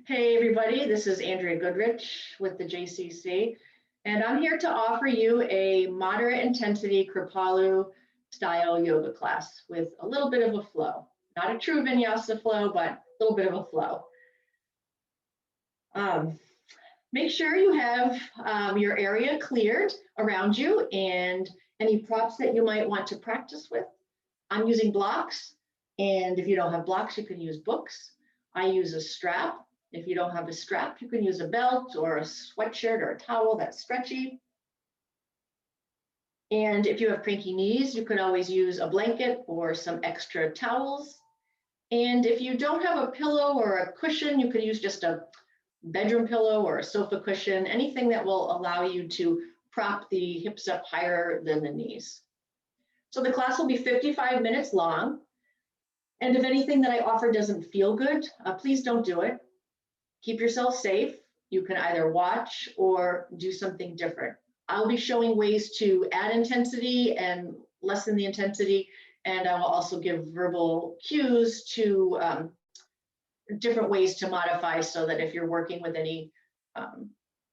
Hey everybody, this is Andrea Goodrich with the JCC, and I'm here to offer you a moderate intensity Kripalu style yoga class with a little bit of a flow. Not a true vinyasa flow, but a little bit of a flow. Make sure you have your area cleared around you and any props that you might want to practice with. I'm using blocks, and if you don't have blocks, you can use books. I use a strap. If you don't have a strap, you can use a belt or a sweatshirt or a towel that's stretchy. And if you have cranky knees, you can always use a blanket or some extra towels. And if you don't have a pillow or a cushion, you can use just a bedroom pillow or a sofa cushion, anything that will allow you to prop the hips up higher than the knees. So the class will be 55 minutes long. And if anything that I offer doesn't feel good, please don't do it. Keep yourself safe. You can either watch or do something different. I'll be showing ways to add intensity and lessen the intensity, and I will also give verbal cues to different ways to modify so that if you're working with any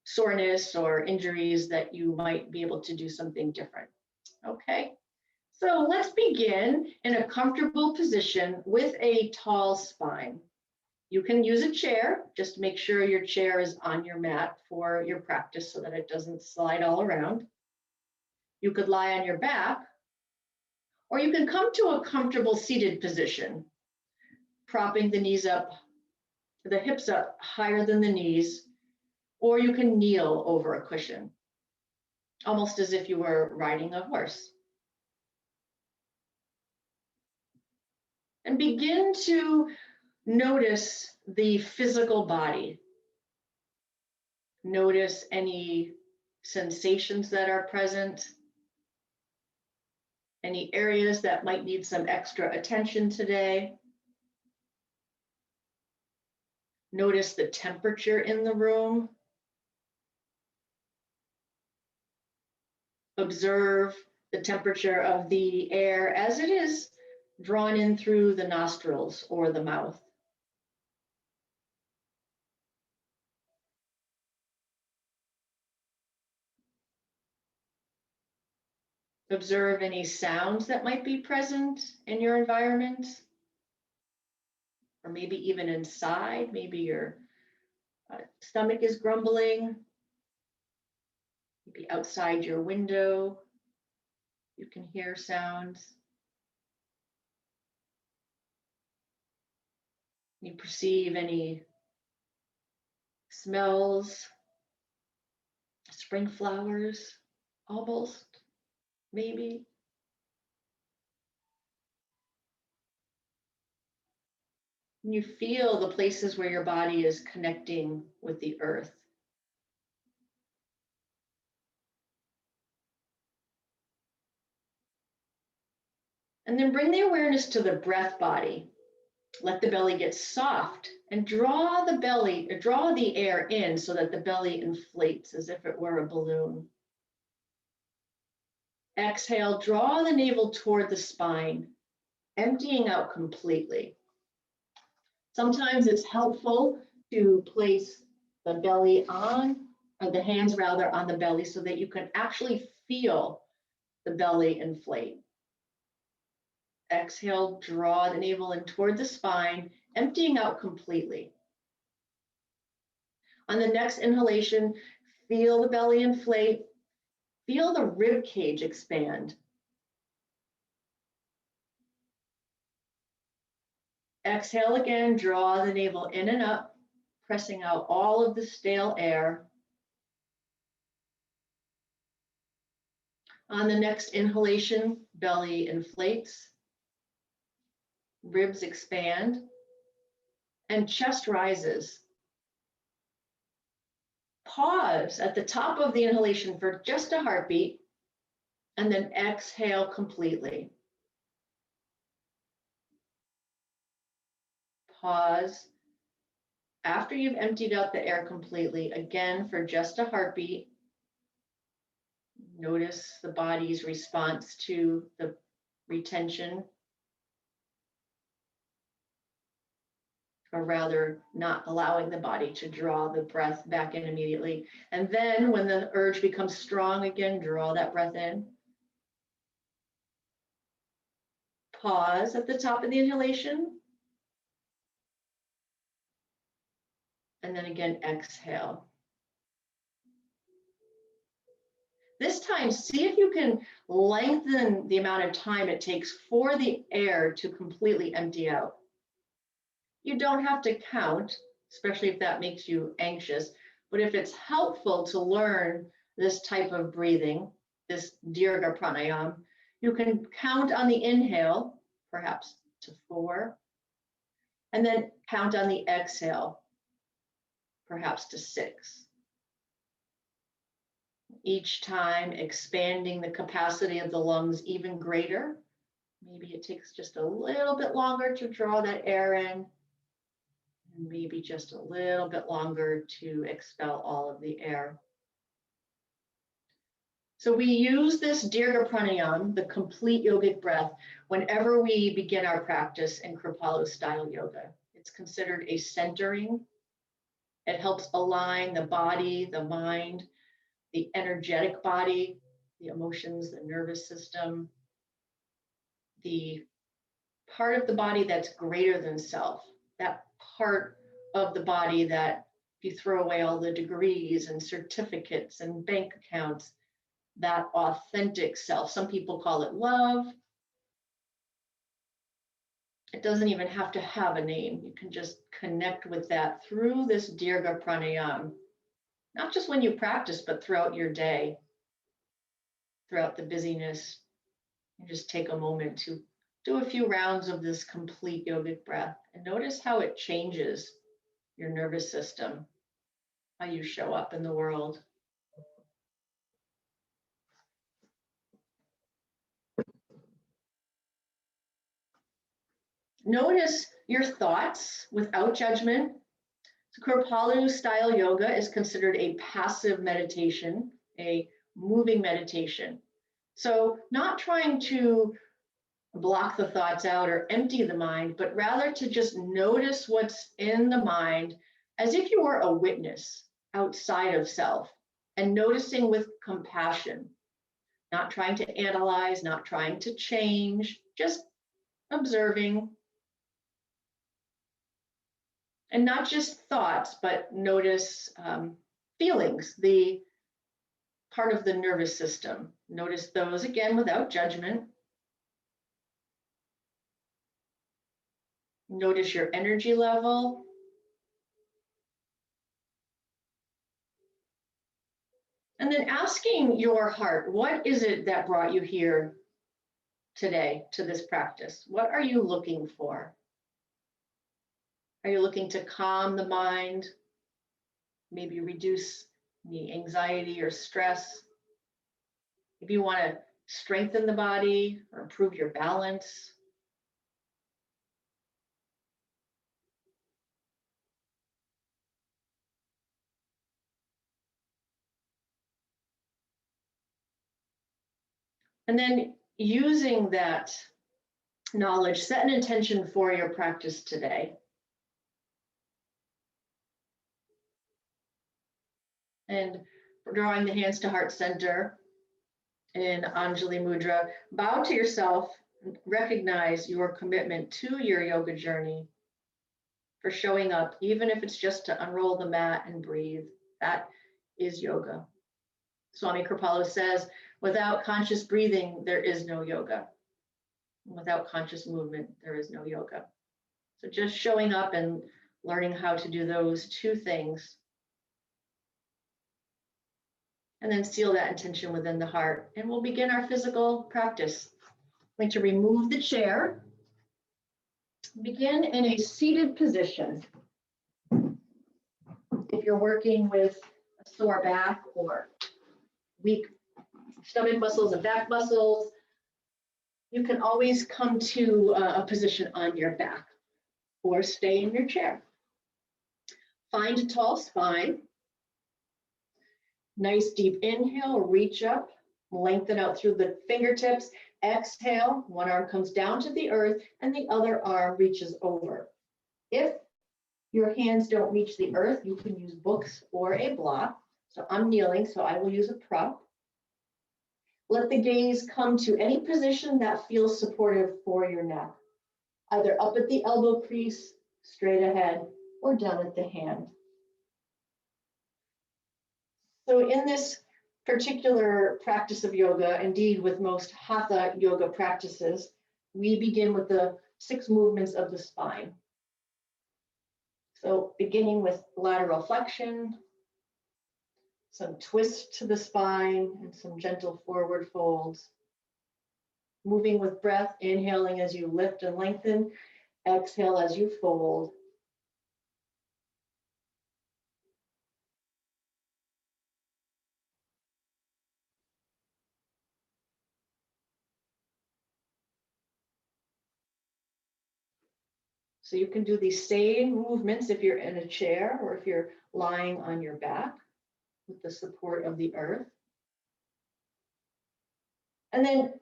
soreness or injuries that you might be able to do something different. Okay, so let's begin in a comfortable position with a tall spine. You can use a chair, just make sure your chair is on your mat for your practice so that it doesn't slide all around. You could lie on your back, or you can come to a comfortable seated position, propping the knees up, the hips up higher than the knees, or you can kneel over a cushion, almost as if you were riding a horse. And begin to notice the physical body. Notice any sensations that are present, any areas that might need some extra attention today. Notice the temperature in the room. Observe the temperature of the air as it is drawn in through the nostrils or the mouth. Observe any sounds that might be present in your environment, or maybe even inside. Maybe your stomach is grumbling. Maybe outside your window, you can hear sounds. You perceive any smells, spring flowers, almost, maybe. And you feel the places where your body is connecting with the earth. And then bring the awareness to the breath body. Let the belly get soft and draw the air in so that the belly inflates as if it were a balloon. Exhale, draw the navel toward the spine, emptying out completely. Sometimes it's helpful to place the belly on, or the hands rather, on the belly so that you can actually feel the belly inflate. Exhale, draw the navel in toward the spine, emptying out completely. On the next inhalation, feel the belly inflate, feel the rib cage expand. Exhale again, draw the navel in and up, pressing out all of the stale air. On the next inhalation, belly inflates, ribs expand, and chest rises. Pause at the top of the inhalation for just a heartbeat, and then exhale completely. Pause after you've emptied out the air completely, again for just a heartbeat. Notice the body's response to the retention. or rather not allowing the body to draw the breath back in immediately. And then when the urge becomes strong again, draw that breath in. Pause at the top of the inhalation. And then again, exhale. This time, see if you can lengthen the amount of time it takes for the air to completely empty out. You don't have to count, especially if that makes you anxious, but if it's helpful to learn this type of breathing, this Dirga pranayama, you can count on the inhale, perhaps to 4, and then count on the exhale, perhaps to 6. Each time expanding the capacity of the lungs even greater. Maybe it takes just a little bit longer to draw that air in, and maybe just a little bit longer to expel all of the air. So we use this Dirga pranayama, the complete yogic breath, whenever we begin our practice in Kripalu style yoga. It's considered a centering. It helps align the body, the mind, the energetic body, the emotions, the nervous system, the part of the body that's greater than self, that part of the body that if you throw away all the degrees and certificates and bank accounts, that authentic self. Some people call it love. It doesn't even have to have a name. You can just connect with that through this Dirga pranayama, not just when you practice, but throughout your day, throughout the busyness. And just take a moment to do a few rounds of this complete yogic breath and notice how it changes your nervous system, how you show up in the world. Notice your thoughts without judgment. So Kripalu style yoga is considered a passive meditation, a moving meditation. So not trying to block the thoughts out or empty the mind, but rather to just notice what's in the mind as if you were a witness outside of self and noticing with compassion, not trying to analyze, not trying to change, just observing. And not just thoughts, but notice feelings, the part of the nervous system. Notice those again without judgment. Notice your energy level. And then asking your heart, what is it that brought you here today to this practice? What are you looking for? Are you looking to calm the mind? Maybe reduce the anxiety or stress? If you want to strengthen the body or improve your balance? And then using that knowledge, set an intention for your practice today. And drawing the hands to heart center in Anjali Mudra, bow to yourself, recognize your commitment to your yoga journey, for showing up, even if it's just to unroll the mat and breathe. That is yoga. Swami Kripalu says, without conscious breathing, there is no yoga. Without conscious movement, there is no yoga. So just showing up and learning how to do those two things. And then seal that intention within the heart. And we'll begin our physical practice. I'm going to remove the chair. Begin in a seated position. If you're working with a sore back or weak stomach muscles and back muscles, you can always come to a position on your back or stay in your chair. Find a tall spine. Nice deep inhale, reach up, lengthen out through the fingertips. Exhale, one arm comes down to the earth and the other arm reaches over. If your hands don't reach the earth, you can use books or a block. So I'm kneeling, so I will use a prop. Let the gaze come to any position that feels supportive for your neck, either up at the elbow crease, straight ahead, or down at the hand. So in this particular practice of yoga, indeed with most hatha yoga practices, we begin with the 6 movements of the spine. So beginning with lateral flexion, some twist to the spine, and some gentle forward folds. Moving with breath, inhaling as you lift and lengthen, exhale as you fold. So you can do these same movements if you're in a chair or if you're lying on your back with the support of the earth. And then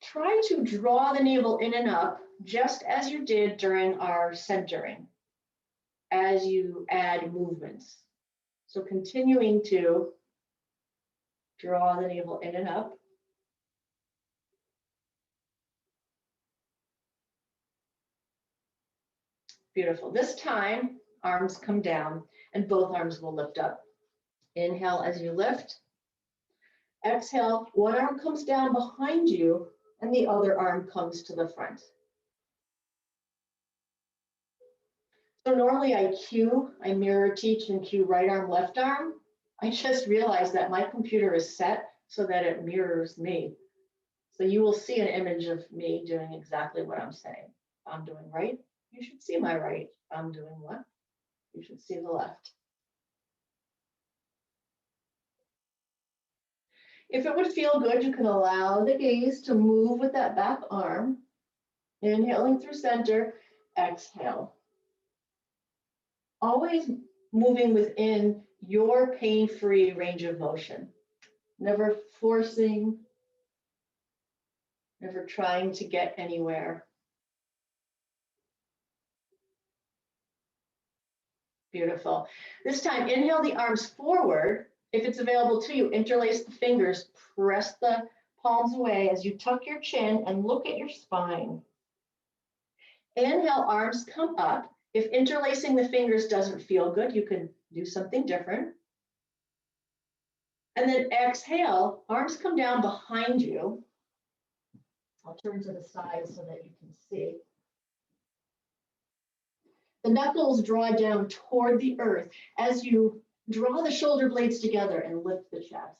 try to draw the navel in and up just as you did during our centering as you add movements. So continuing to draw the navel in and up. Beautiful. This time, arms come down and both arms will lift up. Inhale as you lift. Exhale, one arm comes down behind you and the other arm comes to the front. So normally I mirror teach and cue right arm, left arm. I just realized that my computer is set so that it mirrors me. So you will see an image of me doing exactly what I'm saying. If I'm doing right, you should see my right. If I'm doing left, you should see the left. If it would feel good, you can allow the gaze to move with that back arm. Inhaling through center, exhale. Always moving within your pain-free range of motion. Never forcing, never trying to get anywhere. Beautiful. This time, inhale the arms forward. If it's available to you, interlace the fingers, press the palms away as you tuck your chin and look at your spine. Inhale, arms come up. If interlacing the fingers doesn't feel good, you can do something different. And then exhale, arms come down behind you. I'll turn to the side so that you can see. The knuckles draw down toward the earth as you draw the shoulder blades together and lift the chest.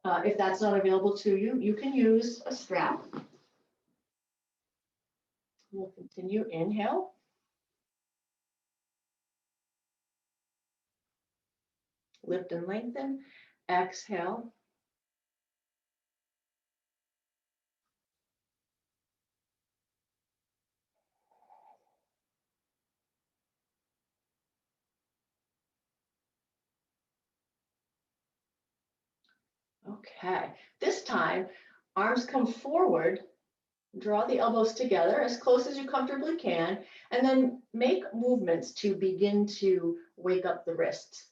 If that's not available to you, you can use a strap. We'll continue. Inhale. Lift and lengthen. Exhale. Okay, this time, arms come forward, draw the elbows together as close as you comfortably can, and then make movements to begin to wake up the wrists.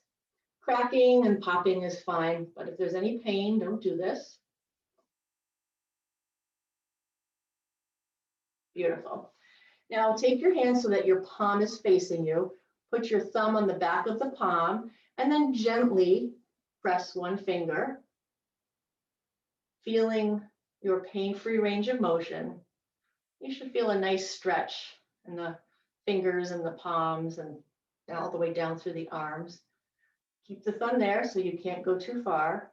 Cracking and popping is fine, but if there's any pain, don't do this. Beautiful. Now take your hand so that your palm is facing you. Put your thumb on the back of the palm, and then gently press one finger, feeling your pain-free range of motion. You should feel a nice stretch in the fingers and the palms and all the way down through the arms. Keep the thumb there so you can't go too far.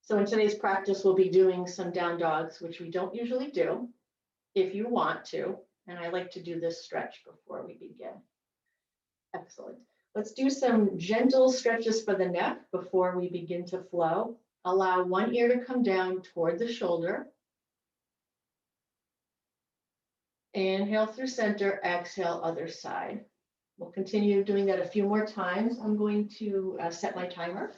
So in today's practice, we'll be doing some down dogs, which we don't usually do, if you want to. And I like to do this stretch before we begin. Excellent. Let's do some gentle stretches for the neck before we begin to flow. Allow one ear to come down toward the shoulder. Inhale through center, exhale other side. We'll continue doing that a few more times. I'm going to set my timer.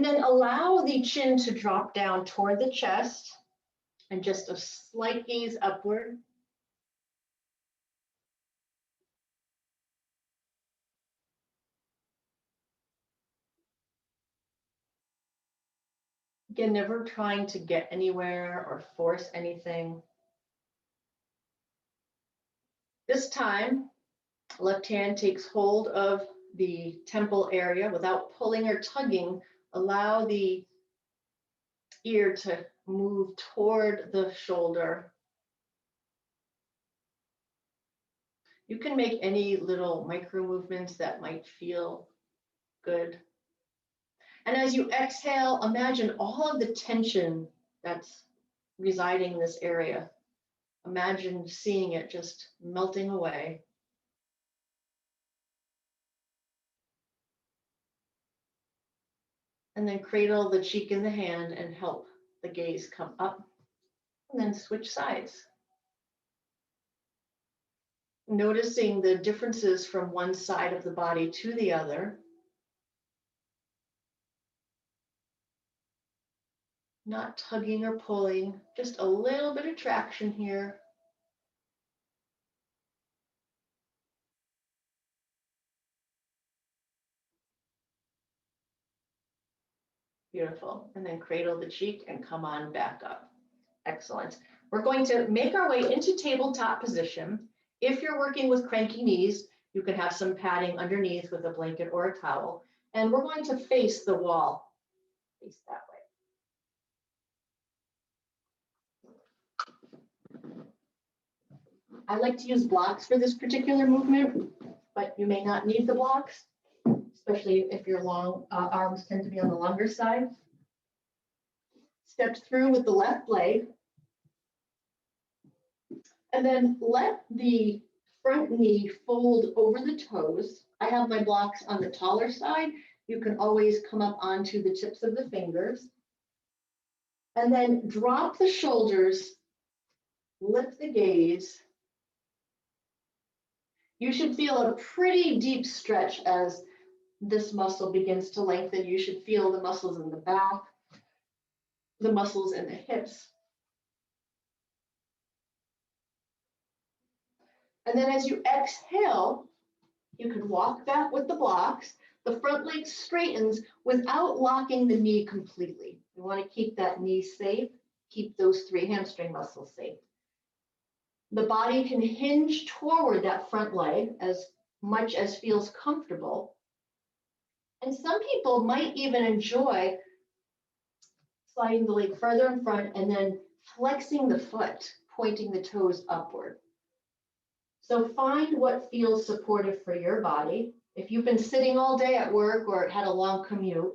And then allow the chin to drop down toward the chest and just a slight gaze upward. Again, never trying to get anywhere or force anything. This time, left hand takes hold of the temple area without pulling or tugging. Allow the ear to move toward the shoulder. You can make any little micro movements that might feel good. And as you exhale, imagine all of the tension that's residing in this area. Imagine seeing it just melting away. And then cradle the cheek in the hand and help the gaze come up. And then switch sides. Noticing the differences from one side of the body to the other. Not tugging or pulling, just a little bit of traction here. Beautiful. And then cradle the cheek and come on back up. Excellent. We're going to make our way into tabletop position. If you're working with cranky knees, you can have some padding underneath with a blanket or a towel. And we're going to face the wall. Face that way. I like to use blocks for this particular movement, but you may not need the blocks, especially if your long arms tend to be on the longer side. Step through with the left leg. And then let the front knee fold over the toes. I have my blocks on the taller side. You can always come up onto the tips of the fingers. And then drop the shoulders, lift the gaze. You should feel a pretty deep stretch as this muscle begins to lengthen. You should feel the muscles in the back, the muscles in the hips. And then as you exhale, you can walk back with the blocks. The front leg straightens without locking the knee completely. We want to keep that knee safe, keep those 3 hamstring muscles safe. The body can hinge toward that front leg as much as feels comfortable. And some people might even enjoy sliding the leg further in front and then flexing the foot, pointing the toes upward. So find what feels supportive for your body. If you've been sitting all day at work or had a long commute,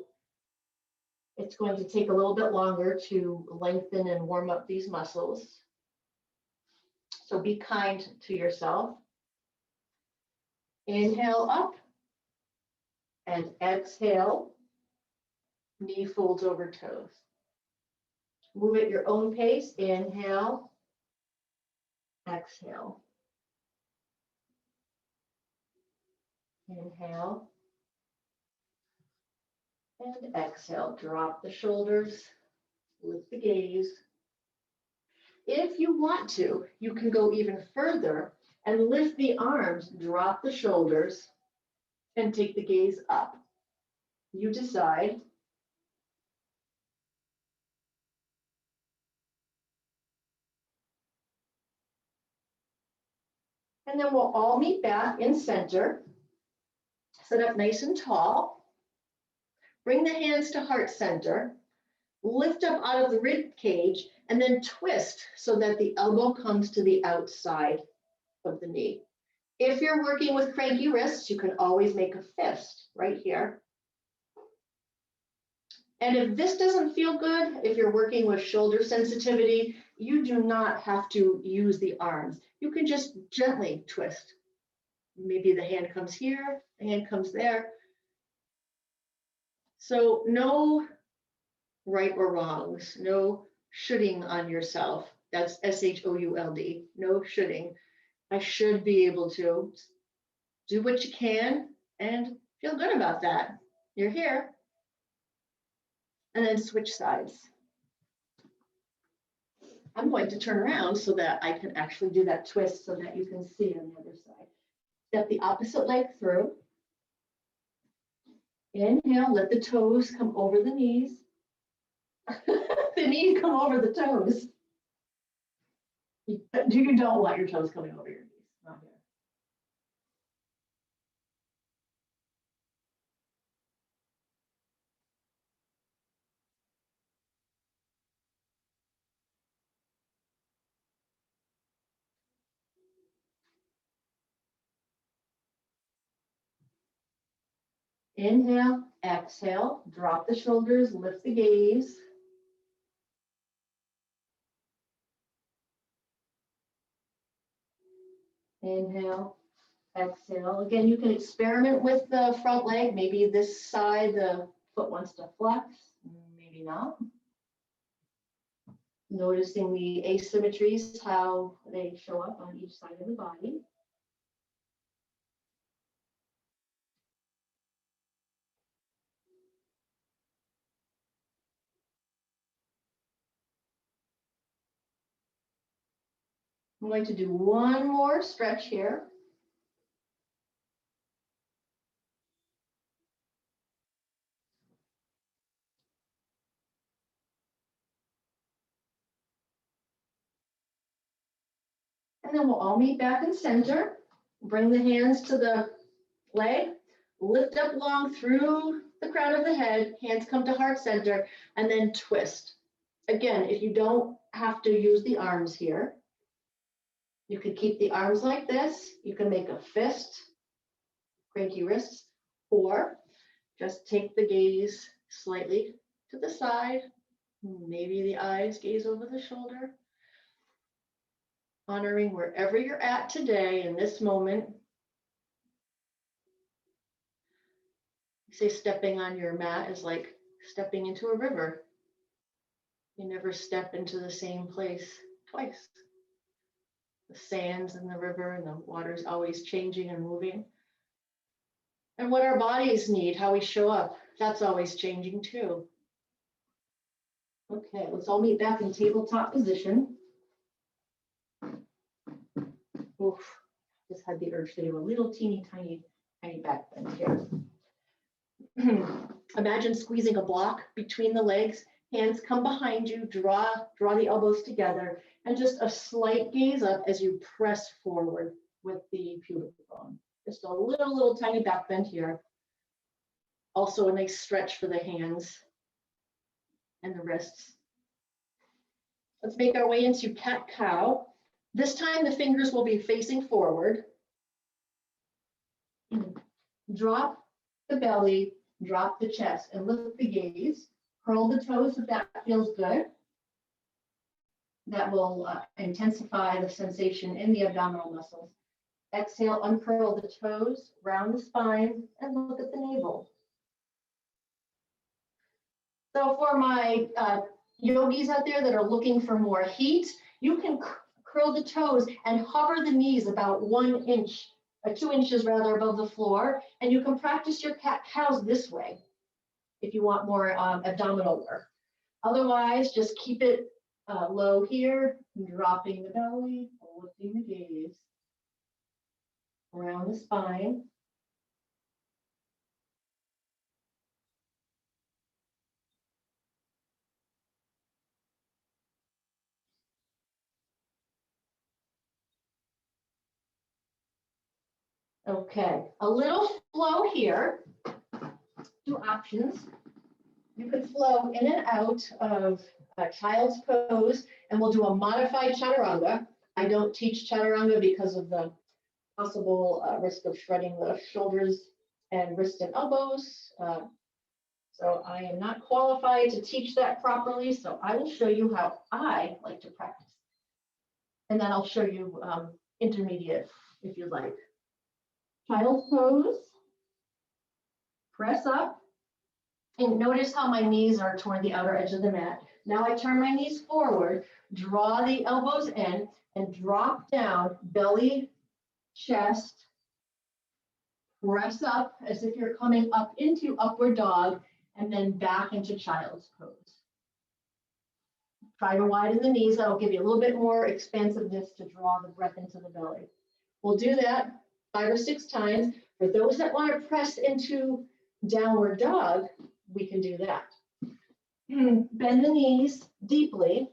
it's going to take a little bit longer to lengthen and warm up these muscles. So be kind to yourself. Inhale up and exhale. Knee folds over toes. Move at your own pace. Inhale, exhale. Inhale and exhale. Drop the shoulders, lift the gaze. If you want to, you can go even further and lift the arms, drop the shoulders, and take the gaze up. You decide. And then we'll all meet back in center. Sit up nice and tall. Bring the hands to heart center. Lift up out of the rib cage and then twist so that the elbow comes to the outside of the knee. If you're working with cranky wrists, you can always make a fist right here. And if this doesn't feel good, if you're working with shoulder sensitivity, you do not have to use the arms. You can just gently twist. Maybe the hand comes here, the hand comes there. So no right or wrongs, no shoulding on yourself. That's S-H-O-U-L-D, no shoulding. I should be able to. Do what you can and feel good about that. You're here. and then switch sides. I'm going to turn around so that I can actually do that twist so that you can see on the other side. Step the opposite leg through. Inhale, let the toes come over the knees. The knees come over the toes. You don't want your toes coming over your knees, not here. Inhale, exhale, drop the shoulders, lift the gaze. Inhale, exhale. Again, you can experiment with the front leg. Maybe this side, the foot wants to flex, maybe not. Noticing the asymmetries, how they show up on each side of the body. I'm going to do one more stretch here. And then we'll all meet back in center. Bring the hands to the leg, lift up long through the crown of the head, hands come to heart center, and then twist. Again, if you don't have to use the arms here, you could keep the arms like this. You can make a fist, cranky wrists, or just take the gaze slightly to the side. Maybe the eyes gaze over the shoulder. Honoring wherever you're at today in this moment. You say stepping on your mat is like stepping into a river. You never step into the same place twice. The sands in the river and the water's always changing and moving. And what our bodies need, how we show up, that's always changing too. Okay, let's all meet back in tabletop position. Oof, just had the urge to do a little teeny tiny back bend here. Imagine squeezing a block between the legs, hands come behind you, draw the elbows together, and just a slight gaze up as you press forward with the pubic bone. Just a little tiny back bend here. Also a nice stretch for the hands and the wrists. Let's make our way into cat-cow. This time the fingers will be facing forward. Drop the belly, drop the chest, and lift the gaze. Curl the toes if that feels good. That will intensify the sensation in the abdominal muscles. Exhale, uncurl the toes, round the spine, and look at the navel. So for my yogis out there that are looking for more heat, you can curl the toes and hover the knees about 1 inch, 2 inches rather above the floor, and you can practice your cat-cows this way if you want more abdominal work. Otherwise, just keep it low here, dropping the belly, lifting the gaze, around the spine. Okay, a little flow here. 2 options. You could flow in and out of child's pose, and we'll do a modified chaturanga. I don't teach chaturanga because of the possible risk of shredding the shoulders and wrists and elbows. So I am not qualified to teach that properly, so I will show you how I like to practice. And then I'll show you intermediate if you'd like. Child's pose, press up, and notice how my knees are toward the outer edge of the mat. Now I turn my knees forward, draw the elbows in, and drop down, belly, chest, press up as if you're coming up into upward dog, and then back into child's pose. Try to widen the knees. That'll give you a little bit more expansiveness to draw the breath into the belly. We'll do that 5 or 6 times. For those that want to press into downward dog, we can do that. Bend the knees deeply.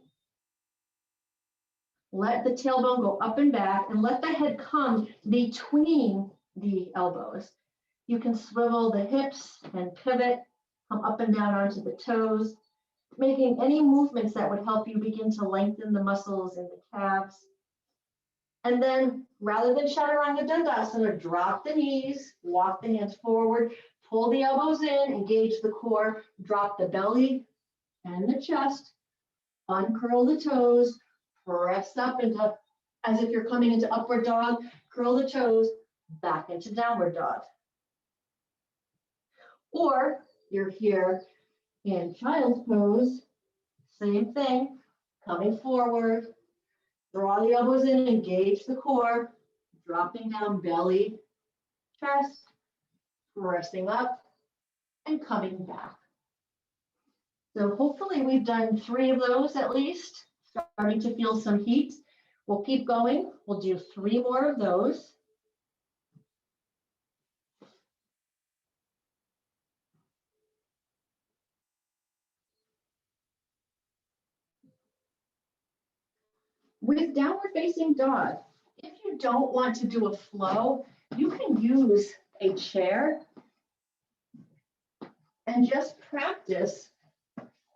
Let the tailbone go up and back, and let the head come between the elbows. You can swivel the hips and pivot, come up and down onto the toes, making any movements that would help you begin to lengthen the muscles in the calves. And then, rather than Chaturanga Dandasana, drop the knees, walk the hands forward, pull the elbows in, engage the core, drop the belly and the chest, uncurl the toes, press up into, as if you're coming into upward dog, curl the toes, back into downward dog. Or you're here in child's pose, same thing, coming forward, draw the elbows in, engage the core, dropping down belly, chest, pressing up, and coming back. So hopefully we've done 3 of those at least, starting to feel some heat. We'll keep going. We'll do 3 more of those. With downward facing dog, if you don't want to do a flow, you can use a chair and just practice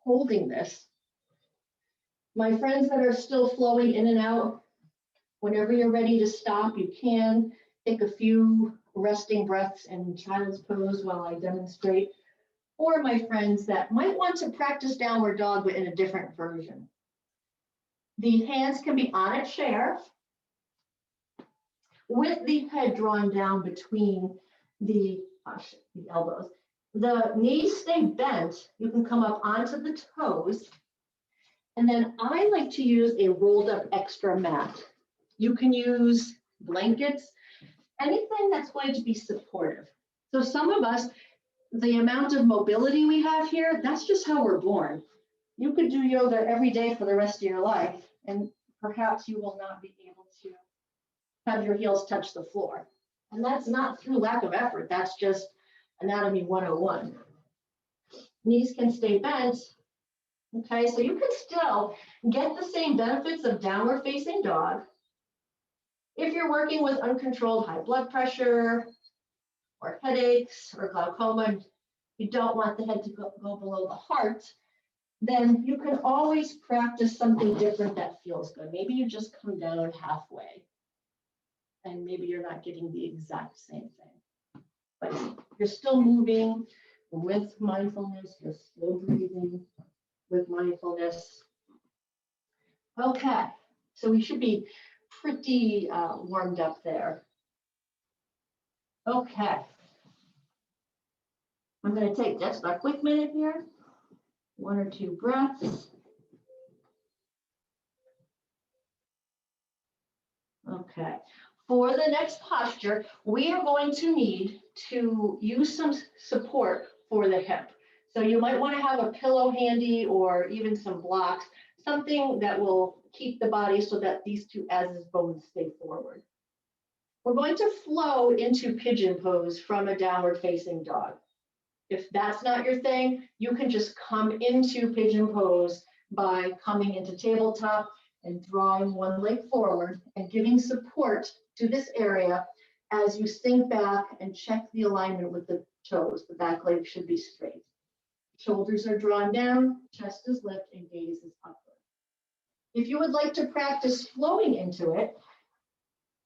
holding this. My friends that are still flowing in and out, whenever you're ready to stop, you can take a few resting breaths in child's pose while I demonstrate. Or my friends that might want to practice downward dog, but in a different version. The hands can be on a chair with the head drawn down between the elbows. The knees stay bent. You can come up onto the toes. And then I like to use a rolled up extra mat. You can use blankets, anything that's going to be supportive. So some of us, the amount of mobility we have here, that's just how we're born. You could do yoga every day for the rest of your life, and perhaps you will not be able to have your heels touch the floor. And that's not through lack of effort. That's just anatomy 101. Knees can stay bent. Okay, so you can still get the same benefits of downward facing dog. If you're working with uncontrolled high blood pressure or headaches or glaucoma, you don't want the head to go below the heart, then you can always practice something different that feels good. Maybe you just come down halfway and maybe you're not getting the exact same thing, but you're still moving with mindfulness, you're still breathing with mindfulness. Okay, so we should be pretty warmed up there. Okay, I'm going to take just a quick minute here, 1 or 2 breaths. Okay, for the next posture, we are going to need to use some support for the hip. So you might want to have a pillow handy or even some blocks, something that will keep the body so that these 2 as bones stay forward. We're going to flow into pigeon pose from a downward facing dog. If that's not your thing, you can just come into pigeon pose by coming into tabletop and drawing one leg forward and giving support to this area as you sink back and check the alignment with the toes. The back leg should be straight. Shoulders are drawn down, chest is lifted, and gaze is upward. If you would like to practice flowing into it,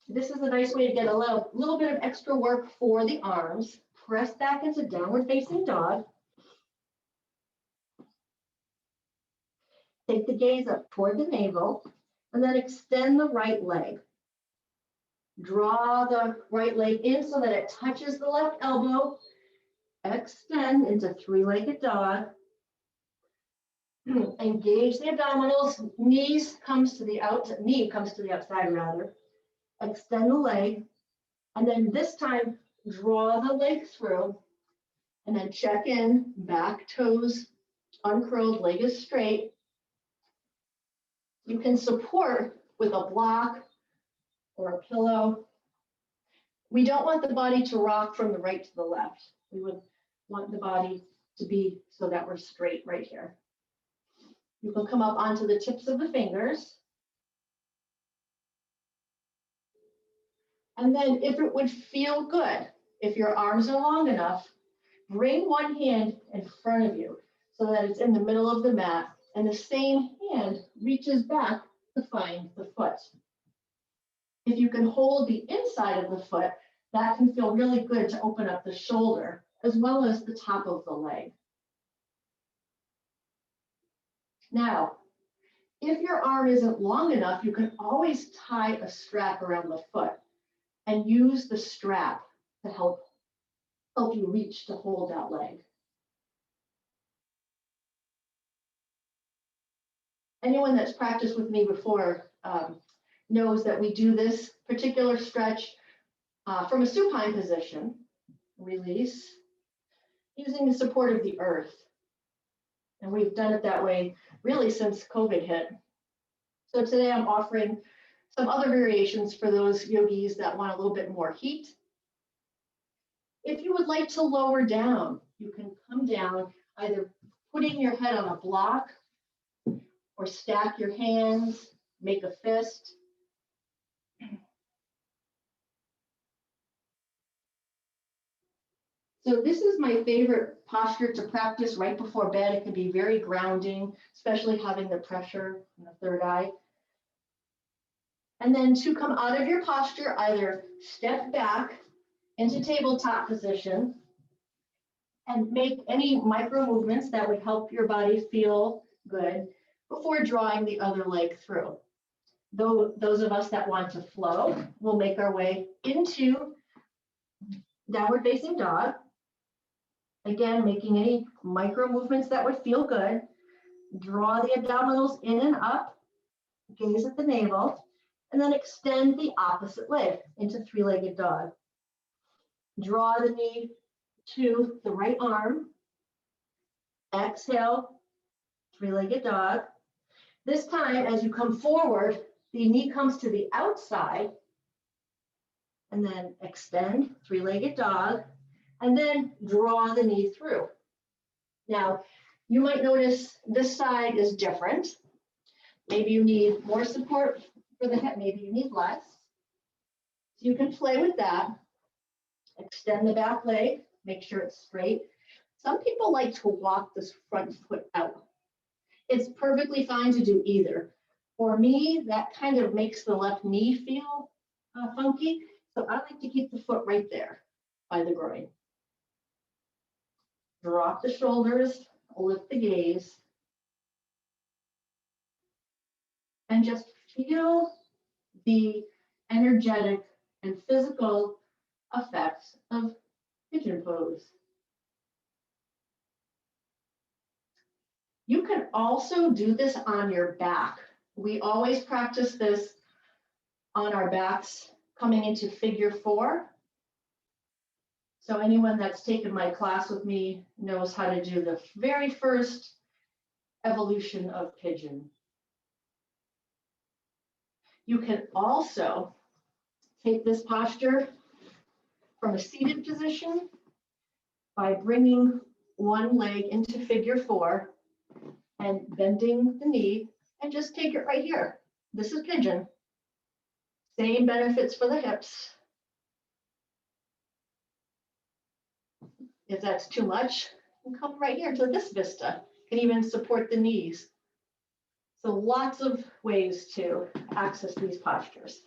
this is a nice way to get a little bit of extra work for the arms. Press back into downward facing dog. Take the gaze up toward the navel, and then extend the right leg. Draw the right leg in so that it touches the left elbow. Extend into 3-legged dog. Engage the abdominals. Knee comes to the outside rather. Extend the leg, and then this time draw the leg through And then check in, back toes uncurled, leg is straight. You can support with a block or a pillow. We don't want the body to rock from the right to the left. We would want the body to be so that we're straight right here. You can come up onto the tips of the fingers. And then if it would feel good, if your arms are long enough, bring one hand in front of you so that it's in the middle of the mat, and the same hand reaches back to find the foot. If you can hold the inside of the foot, that can feel really good to open up the shoulder as well as the top of the leg. Now, if your arm isn't long enough, you can always tie a strap around the foot and use the strap to help you reach to hold that leg. Anyone that's practiced with me before knows that we do this particular stretch from a supine position, release, using the support of the earth. And we've done it that way really since COVID hit. So today I'm offering some other variations for those yogis that want a little bit more heat. If you would like to lower down, you can come down either putting your head on a block or stack your hands, make a fist. So this is my favorite posture to practice right before bed. It can be very grounding, especially having the pressure in the third eye. And then to come out of your posture, either step back into tabletop position and make any micro movements that would help your body feel good before drawing the other leg through. Those of us that want to flow will make our way into downward facing dog. Again, making any micro movements that would feel good. Draw the abdominals in and up, gaze at the navel, and then extend the opposite leg into three-legged dog. Draw the knee to the right arm. Exhale, three-legged dog. This time, as you come forward, the knee comes to the outside, and then extend, three-legged dog, and then draw the knee through. Now, you might notice this side is different. Maybe you need more support for the hip, maybe you need less. So you can play with that. Extend the back leg, make sure it's straight. Some people like to walk this front foot out. It's perfectly fine to do either. For me, that kind of makes the left knee feel funky, so I like to keep the foot right there by the groin. Drop the shoulders, lift the gaze, and just feel the energetic and physical effects of pigeon pose. You can also do this on your back. We always practice this on our backs coming into figure 4. So anyone that's taken my class with me knows how to do the very first evolution of pigeon. You can also take this posture from a seated position by bringing one leg into figure 4 and bending the knee, and just take it right here. This is pigeon. Same benefits for the hips. If that's too much, you can come right here to this vista. You can even support the knees. So lots of ways to access these postures.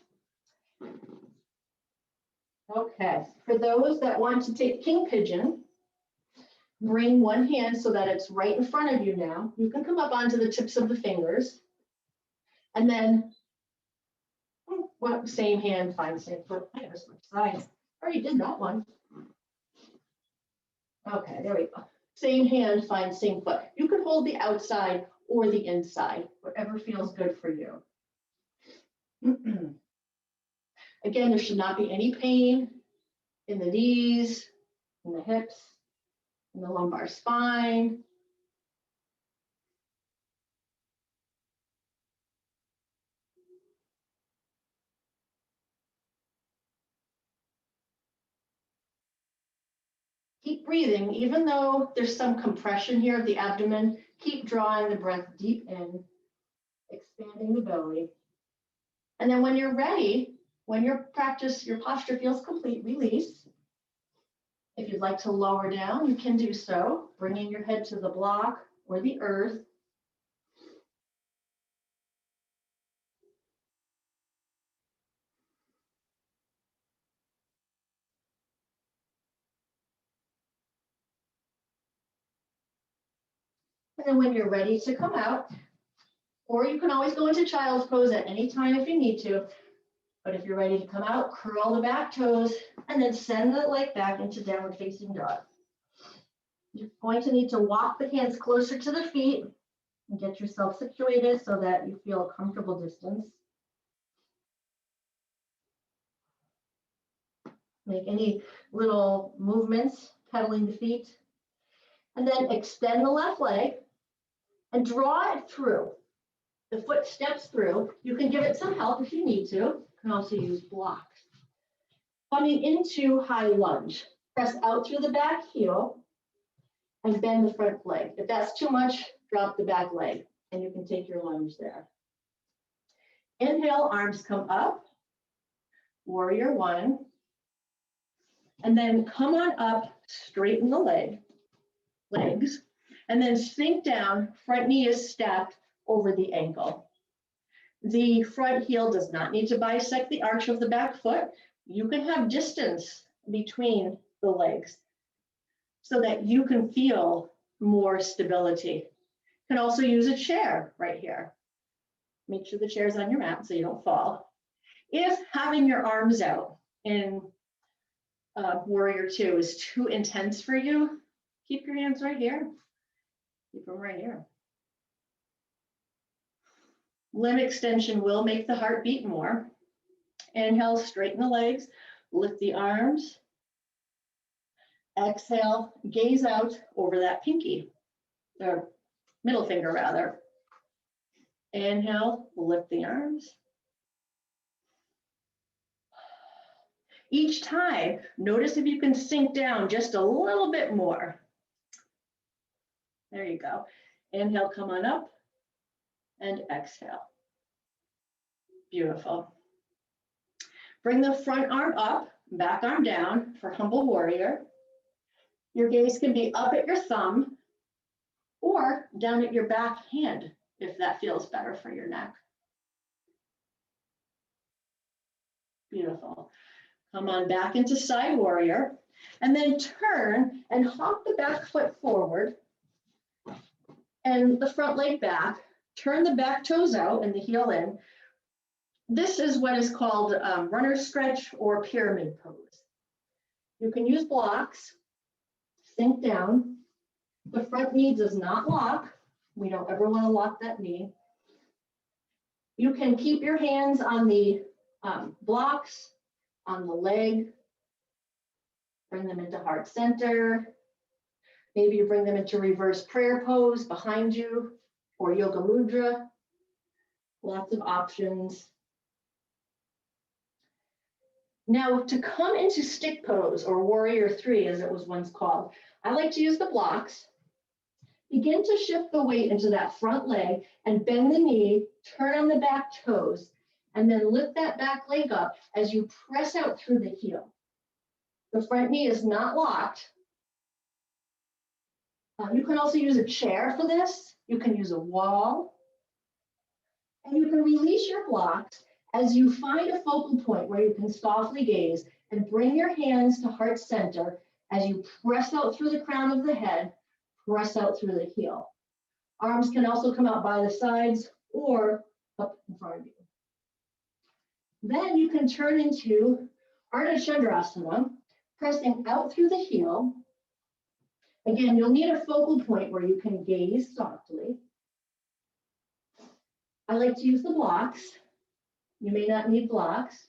Okay, for those that want to take king pigeon, bring one hand so that it's right in front of you now. You can come up onto the tips of the fingers. And then, same hand, find same foot. I gotta switch sides. Already did that one. Okay, there we go. Same hand, find same foot. You could hold the outside or the inside, whatever feels good for you. Again, there should not be any pain in the knees, in the hips, in the lumbar spine. Keep breathing, even though there's some compression here of the abdomen, keep drawing the breath deep in, expanding the belly. And then when you're ready, when your posture feels complete, release. If you'd like to lower down, you can do so, bringing your head to the block or the earth. And then when you're ready to come out, or you can always go into child's pose at any time if you need to. But if you're ready to come out, curl the back toes and then send the leg back into downward facing dog. You're going to need to walk the hands closer to the feet and get yourself situated so that you feel a comfortable distance. Make any little movements, pedaling the feet. And then extend the left leg and draw it through. The foot steps through. You can give it some help if you need to. You can also use blocks. Coming into high lunge. Press out through the back heel and bend the front leg. If that's too much, drop the back leg and you can take your lunge there. Inhale, arms come up. Warrior one. And then come on up, straighten the legs, and then sink down, front knee is stacked over the ankle. The front heel does not need to bisect the arch of the back foot. You can have distance between the legs so that you can feel more stability. You can also use a chair right here. Make sure the chair is on your mat so you don't fall. If having your arms out in Warrior two is too intense for you, keep your hands right here. Keep them right here. Limb extension will make the heart beat more. Inhale, straighten the legs, lift the arms. Exhale, gaze out over that pinky, or middle finger rather. Inhale, lift the arms. Each time, notice if you can sink down just a little bit more. There you go. Inhale, come on up, and exhale. Beautiful. Bring the front arm up, back arm down for humble warrior. Your gaze can be up at your thumb or down at your back hand if that feels better for your neck. Beautiful. Come on back into side warrior and then turn and hop the back foot forward and the front leg back. Turn the back toes out and the heel in. This is what is called runner stretch or pyramid pose. You can use blocks, sink down. The front knee does not lock. We don't ever want to lock that knee. You can keep your hands on the blocks, on the leg. Bring them into heart center. Maybe you bring them into reverse prayer pose behind you or yoga mudra. Lots of options. Now to come into stick pose or warrior three, as it was once called, I like to use the blocks. Begin to shift the weight into that front leg and bend the knee, turn on the back toes, and then lift that back leg up as you press out through the heel. The front knee is not locked. You can also use a chair for this. You can use a wall. And you can release your blocks as you find a focal point where you can softly gaze and bring your hands to heart center as you press out through the crown of the head, press out through the heel. Arms can also come out by the sides or up in front of you. Then you can turn into Ardha Chandrasana, pressing out through the heel. Again, you'll need a focal point where you can gaze softly. I like to use the blocks. You may not need blocks.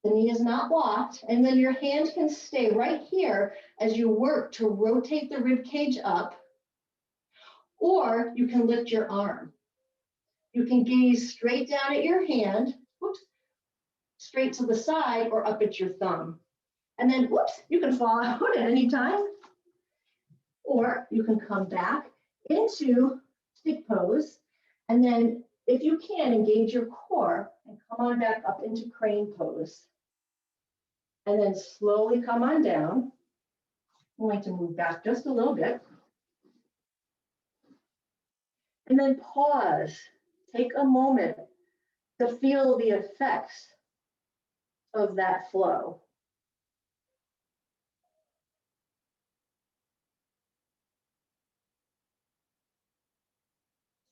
The knee is not locked, and then your hand can stay right here as you work to rotate the rib cage up, or you can lift your arm. You can gaze straight down at your hand, whoops, straight to the side or up at your thumb. And then, whoops, you can fall out at any time, or you can come back into stick pose, and then if you can, engage your core and come on back up into crane pose. And then slowly come on down. I'm going to move back just a little bit. And then pause. Take a moment to feel the effects of that flow.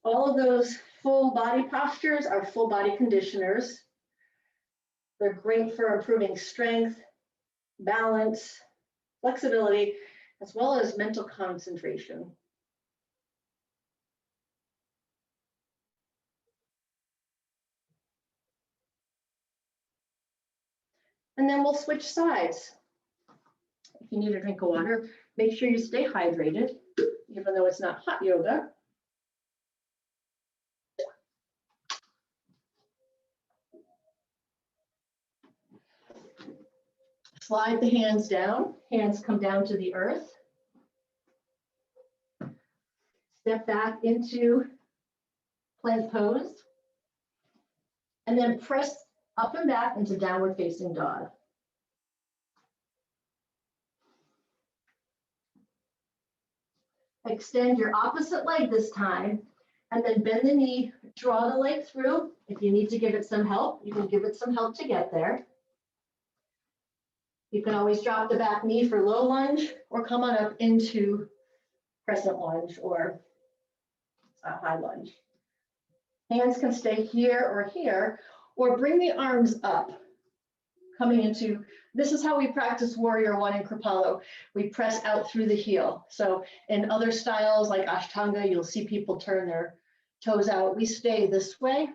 All of those full body postures are full body conditioners. They're great for improving strength, balance, flexibility, as well as mental concentration. And then we'll switch sides. If you need a drink of water, make sure you stay hydrated, even though it's not hot yoga. Slide the hands down, hands come down to the earth. Step back into plank pose. And then press up and back into downward facing dog. Extend your opposite leg this time, and then bend the knee, draw the leg through. If you need to give it some help, you can give it some help to get there. You can always drop the back knee for low lunge or come on up into crescent lunge or high lunge. Hands can stay here, or bring the arms up, coming into, this is how we practice Warrior One in Kripalu. We press out through the heel. So in other styles like Ashtanga, you'll see people turn their toes out. We stay this way.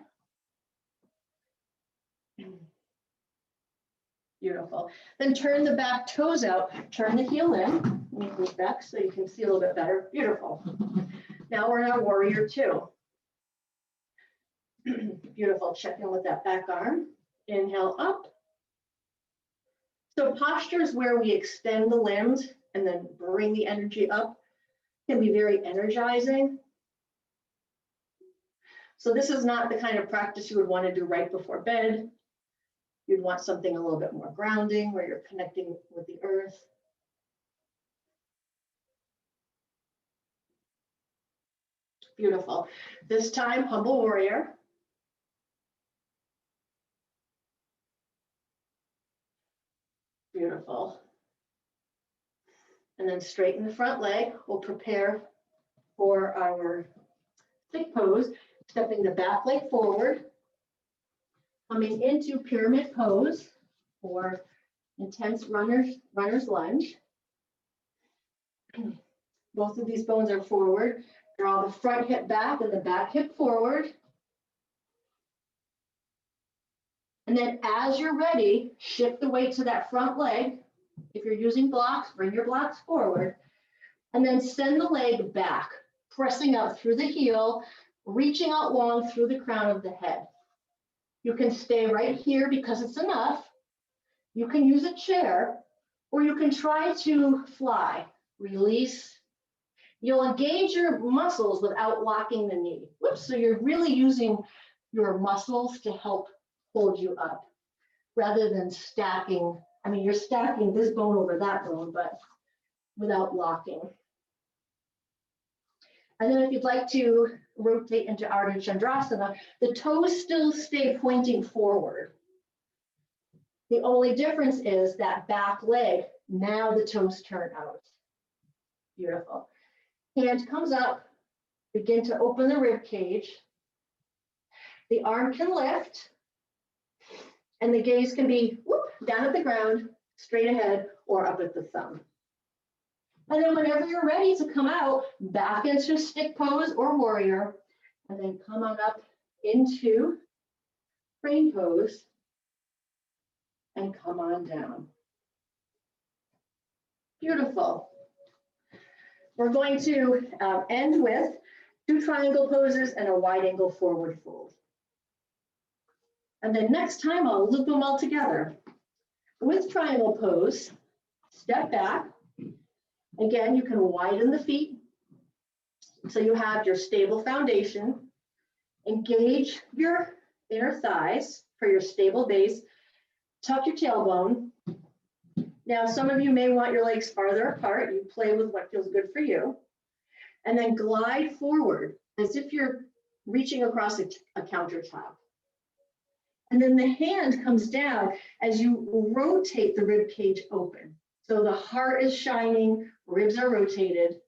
Beautiful. Then turn the back toes out, turn the heel in. Let me move back so you can see a little bit better. Beautiful. Now we're in our Warrior Two. Beautiful. Check in with that back arm. Inhale up. So postures where we extend the limbs and then bring the energy up can be very energizing. So this is not the kind of practice you would want to do right before bed. You'd want something a little bit more grounding, where you're connecting with the earth. Beautiful. This time, humble warrior. Beautiful. And then straighten the front leg. We'll prepare for our stick pose, stepping the back leg forward, coming into pyramid pose or intense runner's lunge. Both of these bones are forward. Draw the front hip back and the back hip forward. And then as you're ready, shift the weight to that front leg. If you're using blocks, bring your blocks forward. And then send the leg back, pressing out through the heel, reaching out long through the crown of the head. You can stay right here because it's enough. You can use a chair, or you can try to fly. Release. You'll engage your muscles without locking the knee. Whoops, so you're really using your muscles to help hold you up rather than stacking. I mean, you're stacking this bone over that bone, but without locking. And then if you'd like to rotate into Ardha Chandrasana, the toes still stay pointing forward. The only difference is that back leg, now the toes turn out. Beautiful. Hand comes up, begin to open the rib cage. The arm can lift, and the gaze can be whoop, down at the ground, straight ahead, or up at the thumb. And then whenever you're ready to come out, back into stick pose or warrior, and then come on up into crane pose. and come on down. Beautiful. We're going to end with 2 triangle poses and a wide angle forward fold. And then next time I'll loop them all together. With triangle pose, step back. Again, you can widen the feet so you have your stable foundation. Engage your inner thighs for your stable base. Tuck your tailbone. Now, some of you may want your legs farther apart. You play with what feels good for you. And then glide forward as if you're reaching across a countertop. And then the hand comes down as you rotate the rib cage open. So the heart is shining, ribs are rotated.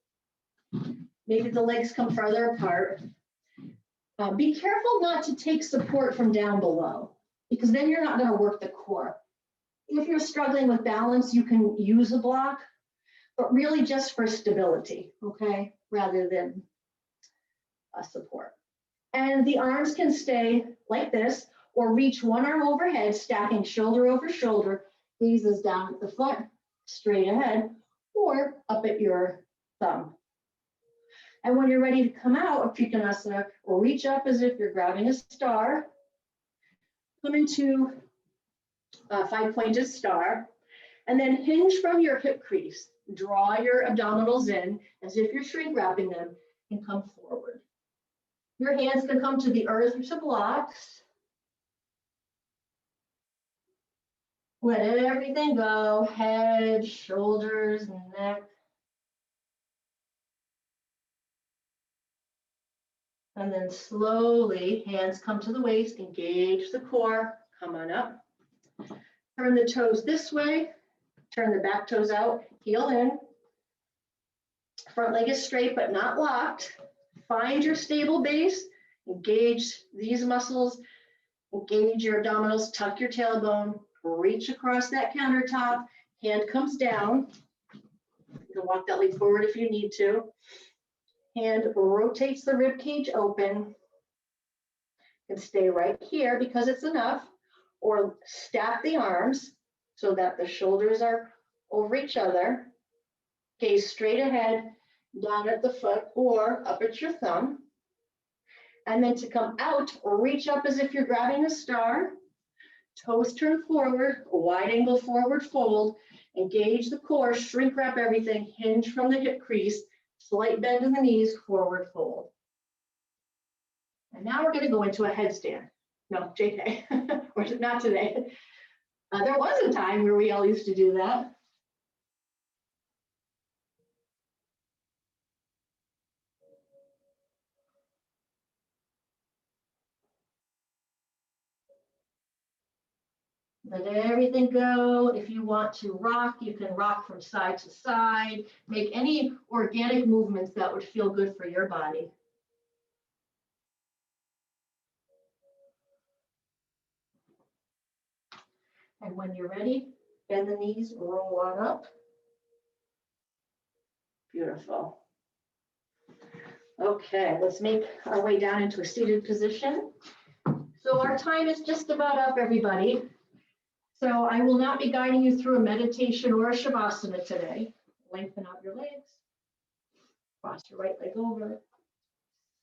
Maybe the legs come farther apart. Be careful not to take support from down below, because then you're not going to work the core. If you're struggling with balance, you can use a block, but really just for stability, okay, rather than a support. And the arms can stay like this, or reach one arm overhead, stacking shoulder over shoulder, gazes down at the foot, straight ahead, or up at your thumb. And when you're ready to come out of Trikonasana, or reach up as if you're grabbing a star, come into a 5-pointed star, and then hinge from your hip crease. Draw your abdominals in as if you're shrink wrapping them, and come forward. Your hands can come to the earth or to blocks. Let everything go, head, shoulders, neck. And then slowly, hands come to the waist, engage the core, come on up. Turn the toes this way, turn the back toes out, heel in. Front leg is straight but not locked. Find your stable base, engage these muscles, engage your abdominals, tuck your tailbone, reach across that countertop, hand comes down. You can walk that leg forward if you need to. Hand rotates the rib cage open. And stay right here because it's enough, or stack the arms so that the shoulders are over each other. Gaze straight ahead, down at the foot or up at your thumb. And then to come out, or reach up as if you're grabbing a star. Toes turn forward, wide angle forward fold. Engage the core, shrink wrap everything, hinge from the hip crease, slight bend in the knees, forward fold. And now we're going to go into a headstand. No, JK, or not today. There was a time where we all used to do that. Let everything go. If you want to rock, you can rock from side to side. Make any organic movements that would feel good for your body. And when you're ready, bend the knees, roll on up. Beautiful. Okay, let's make our way down into a seated position. So our time is just about up, everybody. So I will not be guiding you through a meditation or a Savasana today. Lengthen out your legs. Cross your right leg over.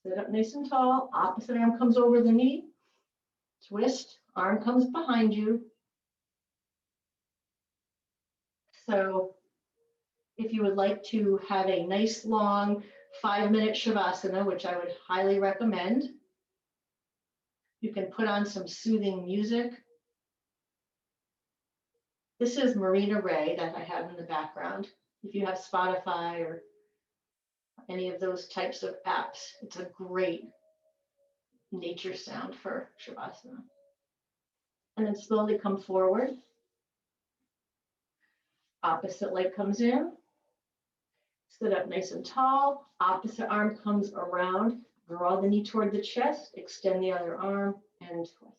Sit up nice and tall. Opposite arm comes over the knee. Twist. Arm comes behind you. So if you would like to have a nice long 5-minute Savasana, which I would highly recommend, you can put on some soothing music. This is Marina Ray that I have in the background. If you have Spotify or any of those types of apps, it's a great nature sound for Savasana. And then slowly come forward. Opposite leg comes in. Sit up nice and tall. Opposite arm comes around. Draw the knee toward the chest. Extend the other arm and twist.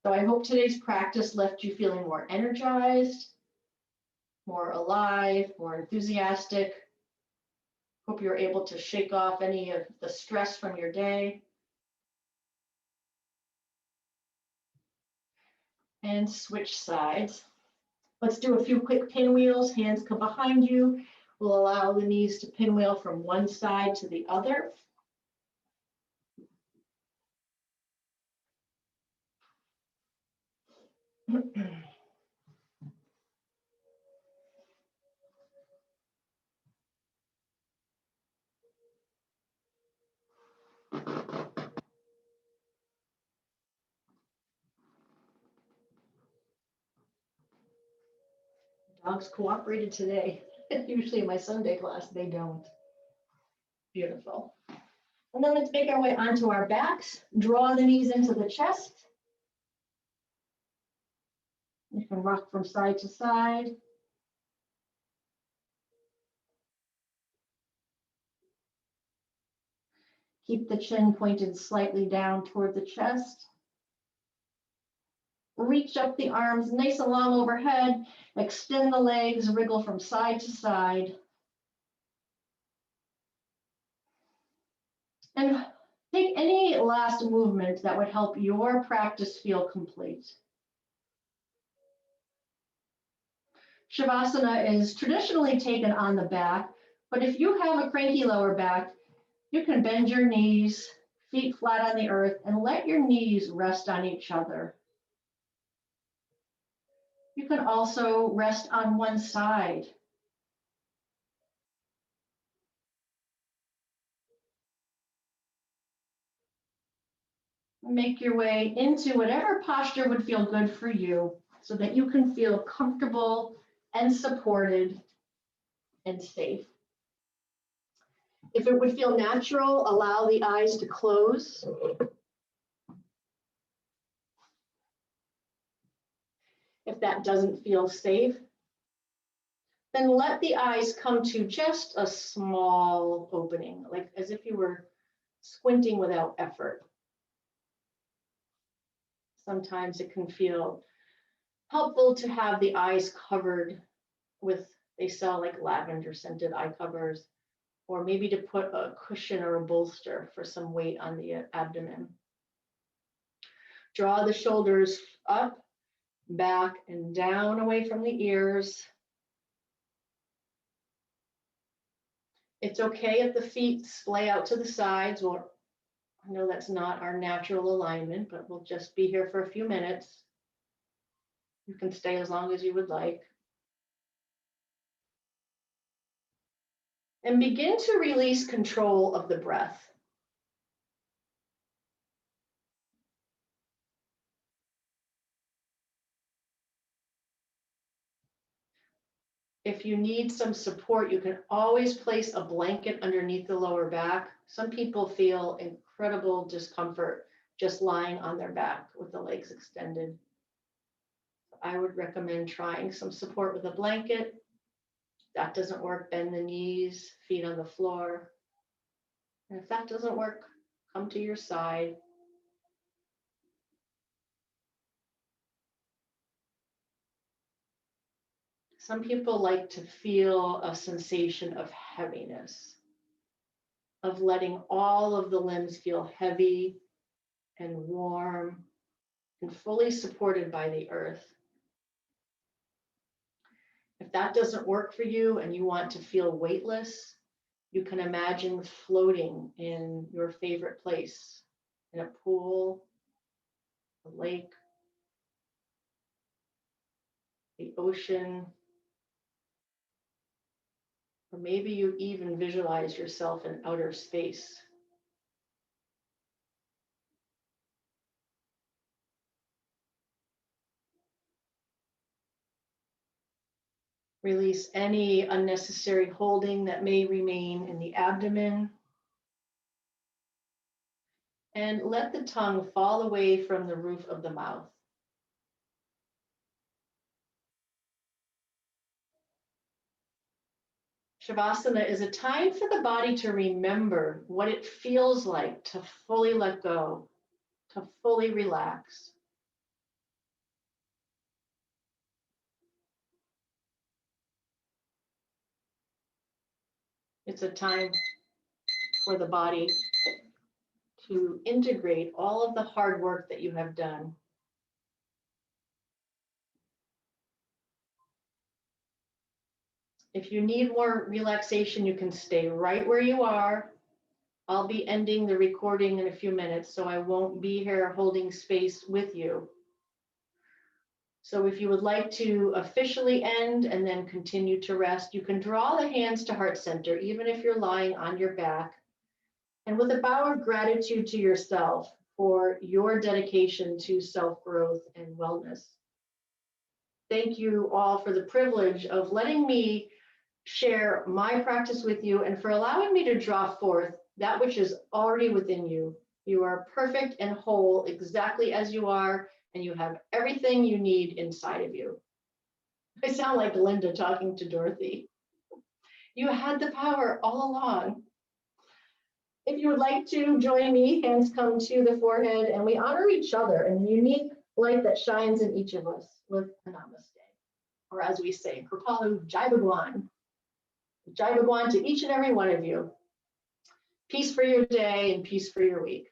So I hope today's practice left you feeling more energized, more alive, more enthusiastic. Hope you're able to shake off any of the stress from your day. And switch sides. Let's do a few quick pinwheels. Hands come behind you. We'll allow the knees to pinwheel from one side to the other. Dogs cooperated today. Usually in my Sunday class, they don't. Beautiful. And then let's make our way onto our backs. Draw the knees into the chest. You can rock from side to side. Keep the chin pointed slightly down toward the chest. Reach up the arms nice and long overhead. Extend the legs, wriggle from side to side. And take any last movement that would help your practice feel complete. Shavasana is traditionally taken on the back, but if you have a cranky lower back, you can bend your knees, feet flat on the earth, and let your knees rest on each other. You can also rest on one side. Make your way into whatever posture would feel good for you so that you can feel comfortable and supported and safe. If it would feel natural, allow the eyes to close. If that doesn't feel safe, then let the eyes come to just a small opening, like as if you were squinting without effort. Sometimes it can feel helpful to have the eyes covered with, they sell like lavender scented eye covers, or maybe to put a cushion or a bolster for some weight on the abdomen. Draw the shoulders up, back, and down away from the ears. It's okay if the feet splay out to the sides, or I know that's not our natural alignment, but we'll just be here for a few minutes. You can stay as long as you would like. And begin to release control of the breath. If you need some support, you can always place a blanket underneath the lower back. Some people feel incredible discomfort just lying on their back with the legs extended. I would recommend trying some support with a blanket. If that doesn't work, bend the knees, feet on the floor. And if that doesn't work, come to your side. Some people like to feel a sensation of heaviness, of letting all of the limbs feel heavy and warm and fully supported by the earth. If that doesn't work for you and you want to feel weightless, you can imagine floating in your favorite place, in a pool, a lake, the ocean, or maybe you even visualize yourself in outer space. Release any unnecessary holding that may remain in the abdomen. And let the tongue fall away from the roof of the mouth. Shavasana is a time for the body to remember what it feels like to fully let go, to fully relax. It's a time for the body to integrate all of the hard work that you have done. If you need more relaxation, you can stay right where you are. I'll be ending the recording in a few minutes, so I won't be here holding space with you. So if you would like to officially end and then continue to rest, you can draw the hands to heart center, even if you're lying on your back. And with a bow of gratitude to yourself for your dedication to self-growth and wellness. Thank you all for the privilege of letting me share my practice with you and for allowing me to draw forth that which is already within you. You are perfect and whole exactly as you are, and you have everything you need inside of you. I sound like Linda talking to Dorothy. You had the power all along. If you would like to join me, hands come to the forehead, and we honor each other in the unique light that shines in each of us with a namaste. Or as we say, Kripalu Jai Bhagwan. Jai Bhagwan to each and every one of you. Peace for your day and peace for your week.